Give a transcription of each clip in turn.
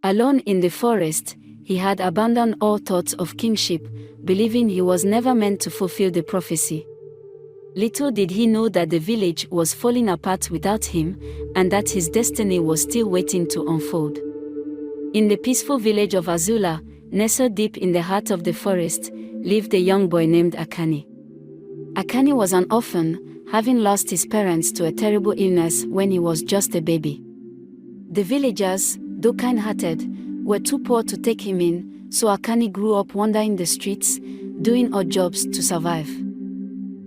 Alone in the forest, he had abandoned all thoughts of kingship, believing he was never meant to fulfill the prophecy. Little did he know that the village was falling apart without him, and that his destiny was still waiting to unfold. In the peaceful village of Azula, nestled deep in the heart of the forest, lived a young boy named Akanni. Akanni was an orphan, having lost his parents to a terrible illness when he was just a baby. The villagers, though kind-hearted, were too poor to take him in, so Akanni grew up wandering the streets, doing odd jobs to survive.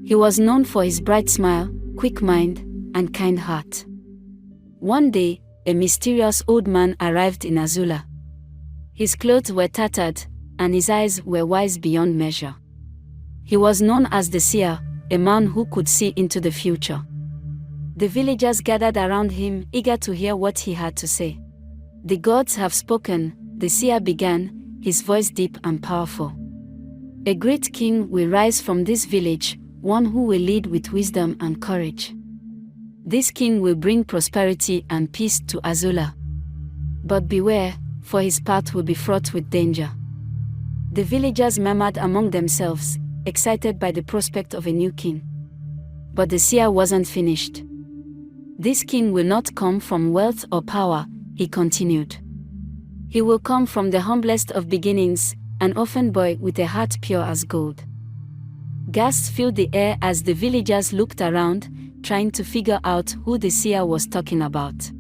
He was known for his bright smile, quick mind, and kind heart. One day, a mysterious old man arrived in Azula. His clothes were tattered, and his eyes were wise beyond measure. He was known as the Seer, a man who could see into the future. The villagers gathered around him, eager to hear what he had to say. "The gods have spoken," the Seer began, his voice deep and powerful. "A great king will rise from this village, one who will lead with wisdom and courage. This king will bring prosperity and peace to Azula. But beware, for his path will be fraught with danger." The villagers murmured among themselves, excited by the prospect of a new king. But the Seer wasn't finished. "This king will not come from wealth or power," he continued. "He will come from the humblest of beginnings, an orphan boy with a heart pure as gold." Gasps filled the air as the villagers looked around, trying to figure out who the Seer was talking about.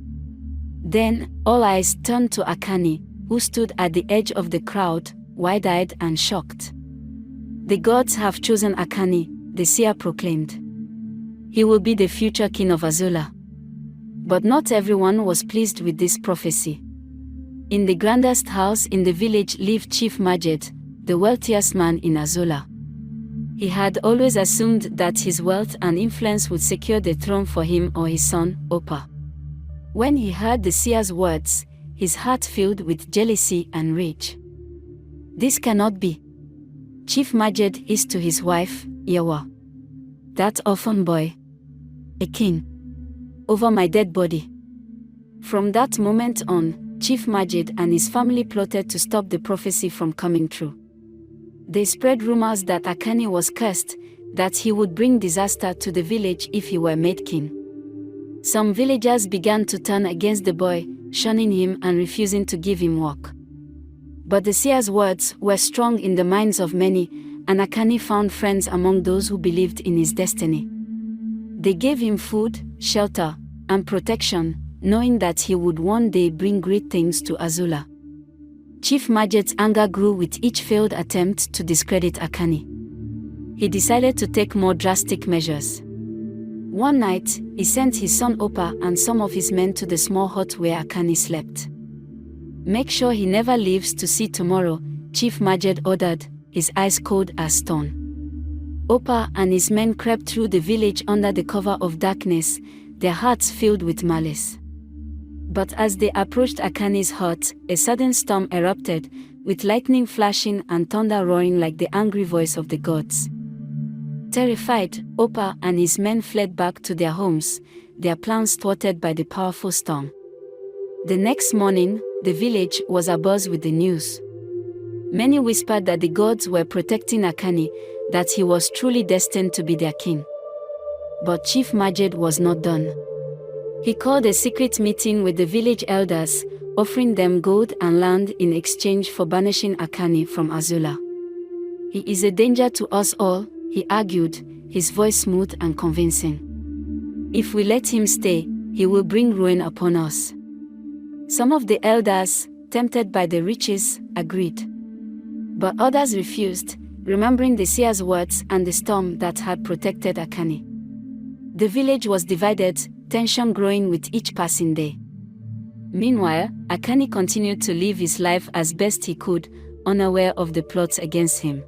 Then, all eyes turned to Akanni, who stood at the edge of the crowd, wide-eyed and shocked. "The gods have chosen Akanni," the Seer proclaimed. "He will be the future king of Azula." But not everyone was pleased with this prophecy. In the grandest house in the village lived Chief Majid, the wealthiest man in Azula. He had always assumed that his wealth and influence would secure the throne for him or his son, Opa. When he heard the Seer's words, his heart filled with jealousy and rage. "This cannot be." Chief Majid hissed to his wife, "Yawa. That orphan boy. A king. Over my dead body." From that moment on, Chief Majid and his family plotted to stop the prophecy from coming true. They spread rumors that Akanni was cursed, that he would bring disaster to the village if he were made king. Some villagers began to turn against the boy, shunning him and refusing to give him work. But the Seer's words were strong in the minds of many, and Akanni found friends among those who believed in his destiny. They gave him food, shelter, and protection, knowing that he would one day bring great things to Azula. Chief Majid's anger grew with each failed attempt to discredit Akanni. He decided to take more drastic measures. One night, he sent his son Opa and some of his men to the small hut where Akanni slept. "Make sure he never leaves to see tomorrow," Chief Majid ordered, his eyes cold as stone. Opa and his men crept through the village under the cover of darkness, their hearts filled with malice. But as they approached Akanni's hut, a sudden storm erupted, with lightning flashing and thunder roaring like the angry voice of the gods. Terrified, Opa and his men fled back to their homes, their plans thwarted by the powerful storm. The next morning, the village was abuzz with the news. Many whispered that the gods were protecting Akanni, that he was truly destined to be their king. But Chief Majid was not done. He called a secret meeting with the village elders, offering them gold and land in exchange for banishing Akanni from Azula. "He is a danger to us all," he argued, his voice smooth and convincing. "If we let him stay, he will bring ruin upon us." Some of the elders, tempted by the riches, agreed. But others refused, remembering the Seer's words and the storm that had protected Akanni. The village was divided, tension growing with each passing day. Meanwhile, Akanni continued to live his life as best he could, unaware of the plots against him.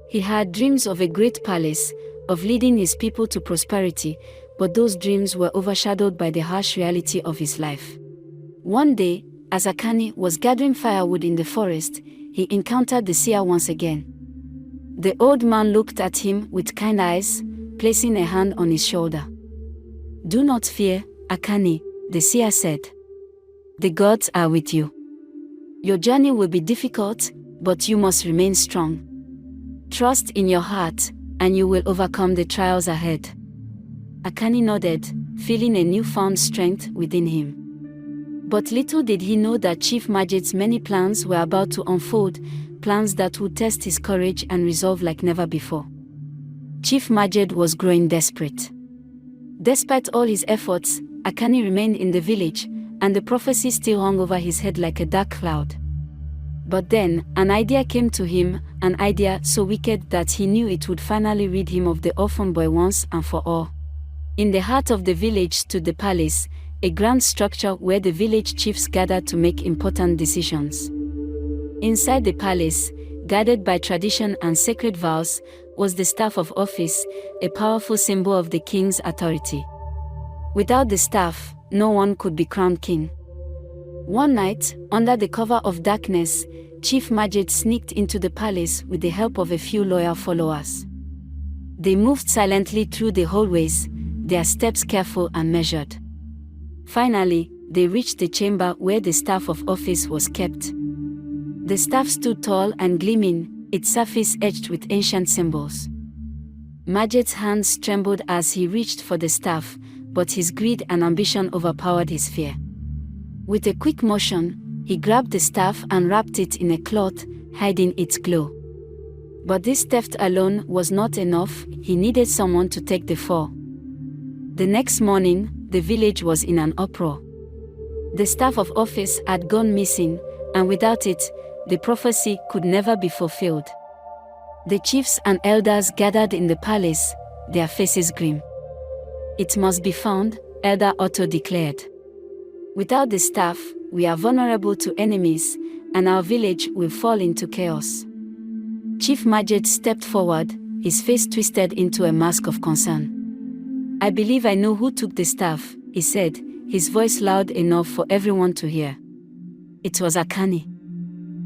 He had dreams of a great palace, of leading his people to prosperity, but those dreams were overshadowed by the harsh reality of his life. One day, as Akanni was gathering firewood in the forest, he encountered the Seer once again. The old man looked at him with kind eyes, placing a hand on his shoulder. "Do not fear, Akanni," the Seer said. "The gods are with you. Your journey will be difficult, but you must remain strong. Trust in your heart, and you will overcome the trials ahead." Akanni nodded, feeling a newfound strength within him. But little did he know that Chief Majid's many plans were about to unfold, plans that would test his courage and resolve like never before. Chief Majid was growing desperate. Despite all his efforts, Akanni remained in the village, and the prophecy still hung over his head like a dark cloud. But then, an idea came to him, an idea so wicked that he knew it would finally rid him of the orphan boy once and for all. In the heart of the village stood the palace, a grand structure where the village chiefs gathered to make important decisions. Inside the palace, guarded by tradition and sacred vows, was the staff of office, a powerful symbol of the king's authority. Without the staff, no one could be crowned king. One night, under the cover of darkness, Chief Majid sneaked into the palace with the help of a few loyal followers. They moved silently through the hallways, their steps careful and measured. Finally, they reached the chamber where the staff of office was kept. The staff stood tall and gleaming, its surface etched with ancient symbols. Majid's hands trembled as he reached for the staff, but his greed and ambition overpowered his fear. With a quick motion, he grabbed the staff and wrapped it in a cloth, hiding its glow. But this theft alone was not enough, he needed someone to take the fall. The next morning, the village was in an uproar. The staff of office had gone missing, and without it, the prophecy could never be fulfilled. The chiefs and elders gathered in the palace, their faces grim. "It must be found," Elder Otto declared. "Without the staff, we are vulnerable to enemies, and our village will fall into chaos." Chief Majid stepped forward, his face twisted into a mask of concern. "I believe I know who took the staff," he said, his voice loud enough for everyone to hear. It was Akanni.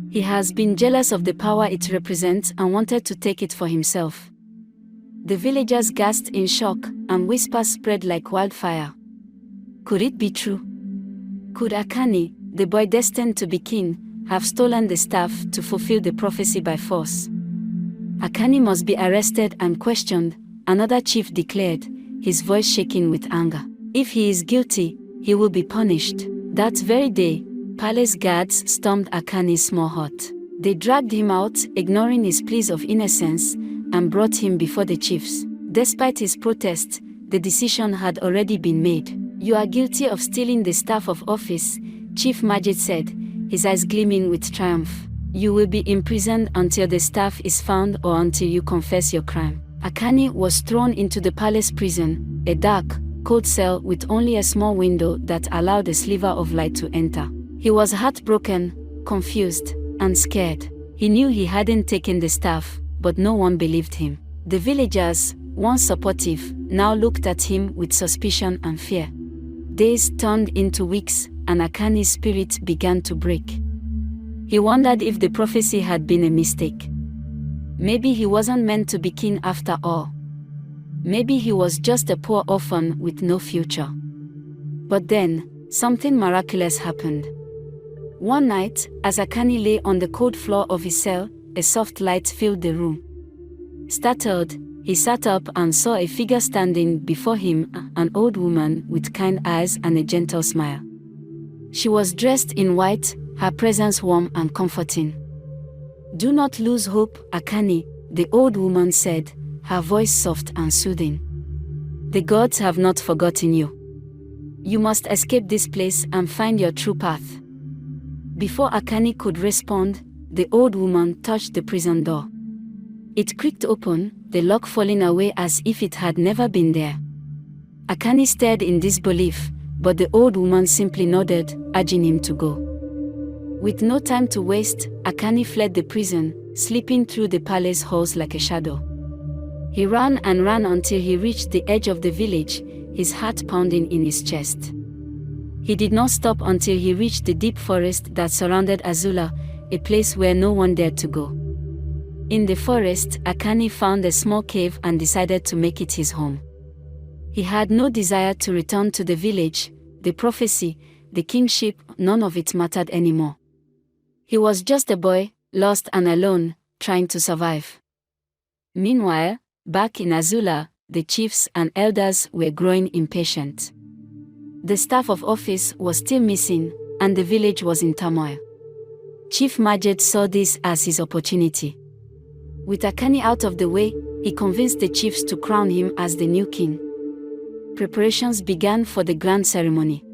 He has been jealous of the power it represents and wanted to take it for himself. The villagers gasped in shock, and whispers spread like wildfire. Could it be true? Could Akanni, the boy destined to be king, have stolen the staff to fulfill the prophecy by force? "Akanni must be arrested and questioned," another chief declared, his voice shaking with anger. "If he is guilty, he will be punished." That very day, palace guards stormed Akanni's small hut. They dragged him out, ignoring his pleas of innocence, and brought him before the chiefs. Despite his protest, the decision had already been made. "You are guilty of stealing the staff of office," Chief Majid said, his eyes gleaming with triumph. "You will be imprisoned until the staff is found or until you confess your crime." Akanni was thrown into the palace prison, a dark, cold cell with only a small window that allowed a sliver of light to enter. He was heartbroken, confused, and scared. He knew he hadn't taken the staff, but no one believed him. The villagers, once supportive, now looked at him with suspicion and fear. Days turned into weeks, and Akanni's spirit began to break. He wondered if the prophecy had been a mistake. Maybe he wasn't meant to be king after all. Maybe he was just a poor orphan with no future. But then, something miraculous happened. One night, as Akanni lay on the cold floor of his cell, a soft light filled the room. Startled, he sat up and saw a figure standing before him, an old woman with kind eyes and a gentle smile. She was dressed in white, her presence warm and comforting. "Do not lose hope, Akanni," the old woman said, her voice soft and soothing. "The gods have not forgotten you. You must escape this place and find your true path." Before Akanni could respond, the old woman touched the prison door. It creaked open, the lock falling away as if it had never been there. Akanni stared in disbelief, but the old woman simply nodded, urging him to go. With no time to waste, Akanni fled the prison, slipping through the palace halls like a shadow. He ran and ran until he reached the edge of the village, his heart pounding in his chest. He did not stop until he reached the deep forest that surrounded Azula, a place where no one dared to go. In the forest, Akanni found a small cave and decided to make it his home. He had no desire to return to the village, the prophecy, the kingship, none of it mattered anymore. He was just a boy, lost and alone, trying to survive. Meanwhile, back in Azula, the chiefs and elders were growing impatient. The staff of office was still missing, and the village was in turmoil. Chief Majid saw this as his opportunity. With Akanni out of the way, he convinced the chiefs to crown him as the new king. Preparations began for the grand ceremony.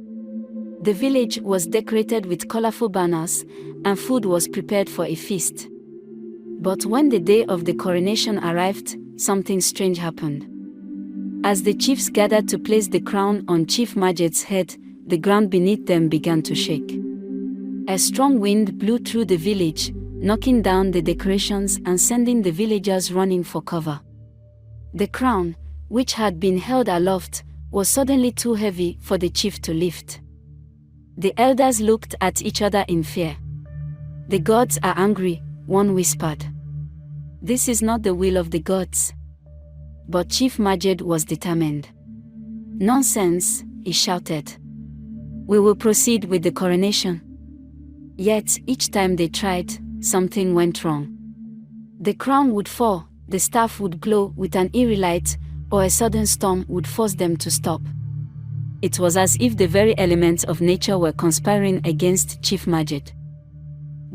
The village was decorated with colorful banners, and food was prepared for a feast. But when the day of the coronation arrived, something strange happened. As the chiefs gathered to place the crown on Chief Majid's head, the ground beneath them began to shake. A strong wind blew through the village, knocking down the decorations and sending the villagers running for cover. The crown, which had been held aloft, was suddenly too heavy for the chief to lift. The elders looked at each other in fear. "The gods are angry," one whispered. "This is not the will of the gods." But Chief Majid was determined. "Nonsense," he shouted. "We will proceed with the coronation." Yet, each time they tried, something went wrong. The crown would fall, the staff would glow with an eerie light, or a sudden storm would force them to stop. It was as if the very elements of nature were conspiring against Chief Majid.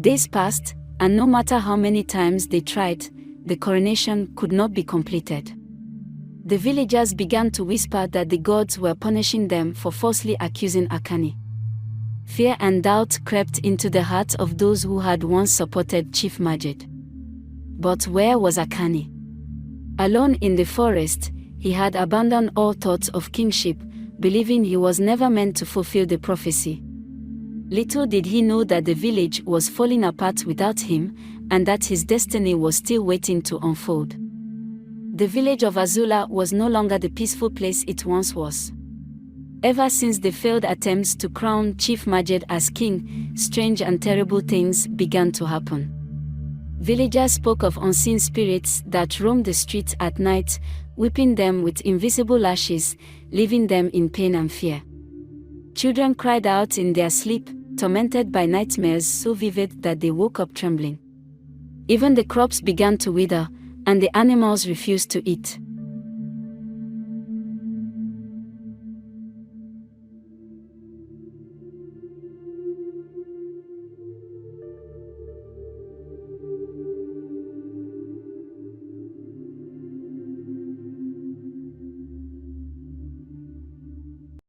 Days passed, and no matter how many times they tried, the coronation could not be completed. The villagers began to whisper that the gods were punishing them for falsely accusing Akanni. Fear and doubt crept into the hearts of those who had once supported Chief Majid. But where was Akanni? Alone in the forest, he had abandoned all thoughts of kingship, believing he was never meant to fulfill the prophecy. Little did he know that the village was falling apart without him, and that his destiny was still waiting to unfold. The village of Azula was no longer the peaceful place it once was. Ever since the failed attempts to crown Chief Majid as king, strange and terrible things began to happen. Villagers spoke of unseen spirits that roamed the streets at night, whipping them with invisible lashes, leaving them in pain and fear. Children cried out in their sleep, tormented by nightmares so vivid that they woke up trembling. Even the crops began to wither, and the animals refused to eat.